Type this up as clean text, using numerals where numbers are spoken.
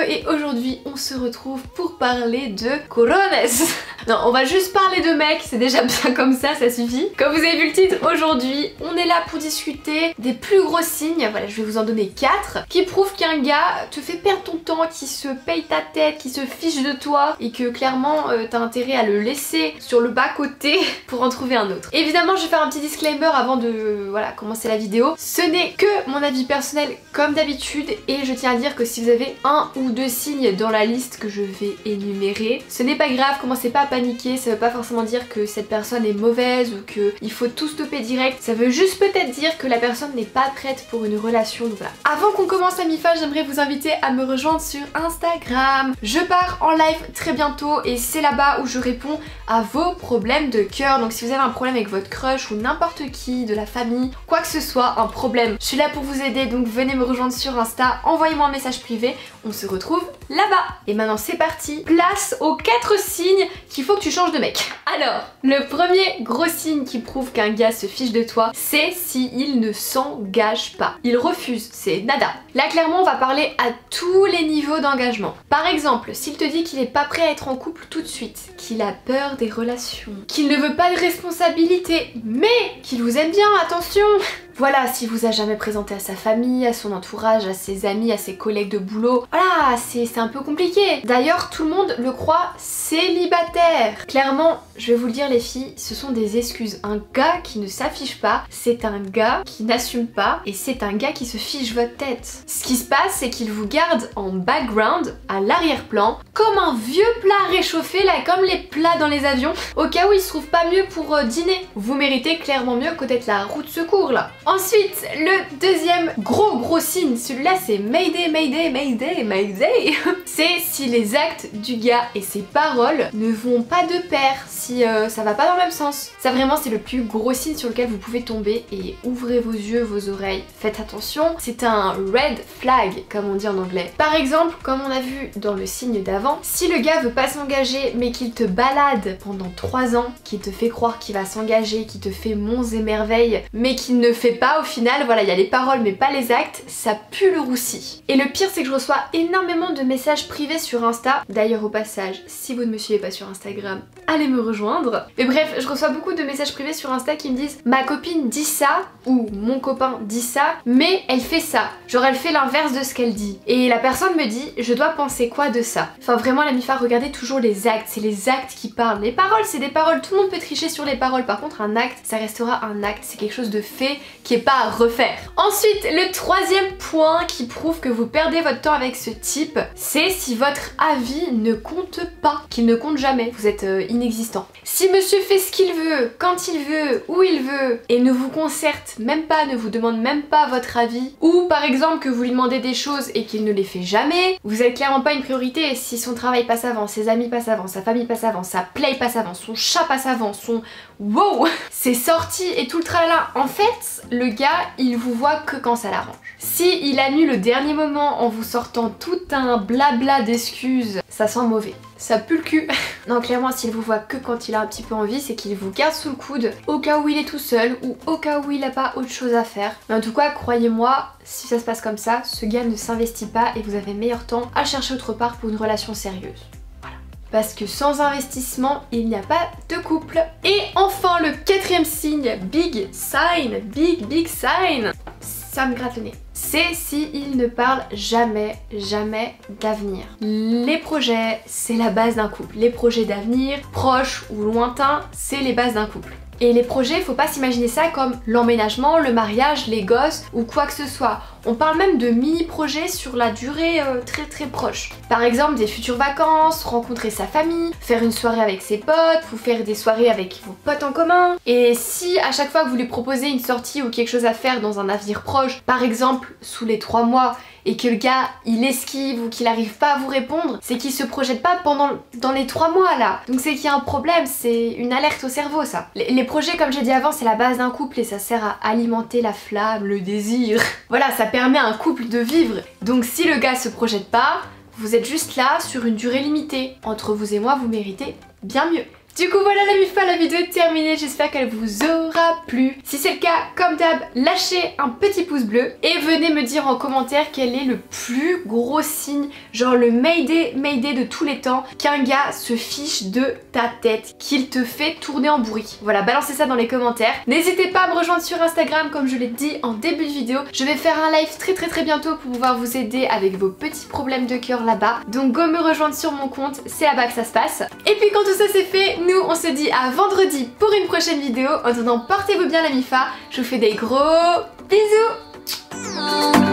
et aujourd'hui on se retrouve pour parler de corones. Non, on va juste parler de mecs, c'est déjà bien comme ça suffit. Comme vous avez vu le titre, aujourd'hui on est là pour discuter des plus gros signes, voilà je vais vous en donner 4, qui prouvent qu'un gars te fait perdre ton temps, qui se paye ta tête, qui se fiche de toi et que clairement t'as intérêt à le laisser sur le bas côté pour en trouver un autre. Évidemment je vais faire un petit disclaimer avant de commencer la vidéo. Ce n'est que mon avis personnel comme d'habitude et je tiens à dire que si vous avez un ou deux signes dans la liste que je vais énumérer, ce n'est pas grave, commencez pas à paniquer, ça veut pas forcément dire que cette personne est mauvaise ou qu'il faut tout stopper direct, ça veut juste peut-être dire que la personne n'est pas prête pour une relation, donc voilà. Avant qu'on commence la MIFA, j'aimerais vous inviter à me rejoindre sur Instagram. Je pars en live très bientôt et c'est là-bas où je réponds à vos problèmes de cœur, donc si vous avez un problème avec votre crush ou n'importe qui, de la famille, quoi que ce soit, un problème, je suis là pour vous aider, donc venez me rejoindre sur Insta, envoyez-moi un message privé, on se retrouve là-bas. Et maintenant c'est parti, place aux 4 signes qu'il faut que tu changes de mec. Alors, le premier gros signe qui prouve qu'un gars se fiche de toi, c'est s'il ne s'engage pas. Il refuse, c'est nada. Là clairement on va parler à tous les niveaux d'engagement. Par exemple, s'il te dit qu'il n'est pas prêt à être en couple tout de suite, qu'il a peur des relations, qu'il ne veut pas de responsabilité, mais qu'il vous aime bien, attention. Voilà, s'il vous a jamais présenté à sa famille, à son entourage, à ses amis, à ses collègues de boulot, voilà, c'est un peu compliqué. D'ailleurs, tout le monde le croit célibataire. Clairement, je vais vous le dire les filles, ce sont des excuses. Un gars qui ne s'affiche pas, c'est un gars qui n'assume pas et c'est un gars qui se fiche votre tête. Ce qui se passe, c'est qu'il vous garde en background, à l'arrière-plan, comme un vieux plat réchauffé, là, comme les plats dans les avions, au cas où il se trouve pas mieux pour dîner. Vous méritez clairement mieux que d'être la roue de secours, là. Ensuite, le deuxième gros signe, celui-là c'est Mayday, Mayday, Mayday, Mayday. C'est si les actes du gars et ses paroles ne vont pas de pair, si ça va pas dans le même sens. Ça vraiment c'est le plus gros signe sur lequel vous pouvez tomber et ouvrez vos yeux, vos oreilles, faites attention. C'est un red flag comme on dit en anglais. Par exemple, comme on a vu dans le signe d'avant, si le gars veut pas s'engager mais qu'il te balade pendant 3 ans, qu'il te fait croire qu'il va s'engager, qu'il te fait monts et merveilles, mais qu'il ne fait pas au final, voilà, il y a les paroles mais pas les actes, ça pue le roussi. Et le pire c'est que je reçois énormément de messages privés sur Insta. D'ailleurs au passage, si vous ne me suivez pas sur Instagram, allez me rejoindre. Mais bref, je reçois beaucoup de messages privés sur Insta qui me disent ma copine dit ça ou mon copain dit ça, mais elle fait ça. Genre elle fait l'inverse de ce qu'elle dit. Et la personne me dit je dois penser quoi de ça? Enfin vraiment la MIFA, regardez toujours les actes, c'est les actes qui parlent. Les paroles c'est des paroles, tout le monde peut tricher sur les paroles. Par contre un acte, ça restera un acte, c'est quelque chose de fait qui est pas à refaire. Ensuite, le troisième point qui prouve que vous perdez votre temps avec ce type, c'est si votre avis ne compte pas, qu'il ne compte jamais, vous êtes inexistant. Si monsieur fait ce qu'il veut, quand il veut, où il veut, et ne vous concerte même pas, ne vous demande même pas votre avis, ou par exemple que vous lui demandez des choses et qu'il ne les fait jamais, vous êtes clairement pas une priorité. Si son travail passe avant, ses amis passent avant, sa famille passe avant, sa play passe avant, son chat passe avant, son wow, c'est sorti et tout le tralala. En fait, le gars, il vous voit que quand ça l'arrange. Si il annule le dernier moment en vous sortant tout un blabla d'excuses, ça sent mauvais. Ça pue le cul. Non, clairement, s'il vous voit que quand il a un petit peu envie, c'est qu'il vous garde sous le coude au cas où il est tout seul ou au cas où il n'a pas autre chose à faire. Mais en tout cas, croyez-moi, si ça se passe comme ça, ce gars ne s'investit pas et vous avez meilleur temps à chercher autre part pour une relation sérieuse. Parce que sans investissement, il n'y a pas de couple. Et enfin, le quatrième signe, big sign, ça me gratte le nez. C'est s'il ne parle jamais d'avenir. Les projets, c'est la base d'un couple. Les projets d'avenir, proches ou lointains, c'est les bases d'un couple. Et les projets, faut pas s'imaginer ça comme l'emménagement, le mariage, les gosses ou quoi que ce soit. On parle même de mini-projets sur la durée très proche. Par exemple des futures vacances, rencontrer sa famille, faire une soirée avec ses potes, ou faire des soirées avec vos potes en commun. Et si à chaque fois que vous lui proposez une sortie ou quelque chose à faire dans un avenir proche, par exemple sous les 3 mois, et que le gars il esquive ou qu'il arrive pas à vous répondre, c'est qu'il se projette pas dans les 3 mois là. Donc c'est qu'il y a un problème, c'est une alerte au cerveau ça. Les projets comme j'ai dit avant c'est la base d'un couple et ça sert à alimenter la flamme, le désir. Voilà, ça permet à un couple de vivre. Donc si le gars se projette pas, vous êtes juste là sur une durée limitée. Entre vous et moi, vous méritez bien mieux. Du coup voilà la MIFA, la vidéo est terminée, j'espère qu'elle vous aura plu. Si c'est le cas, comme d'hab, lâchez un petit pouce bleu et venez me dire en commentaire quel est le plus gros signe, genre le Mayday de tous les temps, qu'un gars se fiche de ta tête, qu'il te fait tourner en bourrique. Voilà, balancez ça dans les commentaires. N'hésitez pas à me rejoindre sur Instagram comme je l'ai dit en début de vidéo. Je vais faire un live très bientôt pour pouvoir vous aider avec vos petits problèmes de cœur là-bas. Donc go me rejoindre sur mon compte, c'est là-bas que ça se passe. Et puis quand tout ça c'est fait, nous on se dit à vendredi pour une prochaine vidéo. En attendant, portez-vous bien la MIFA. Je vous fais des gros bisous.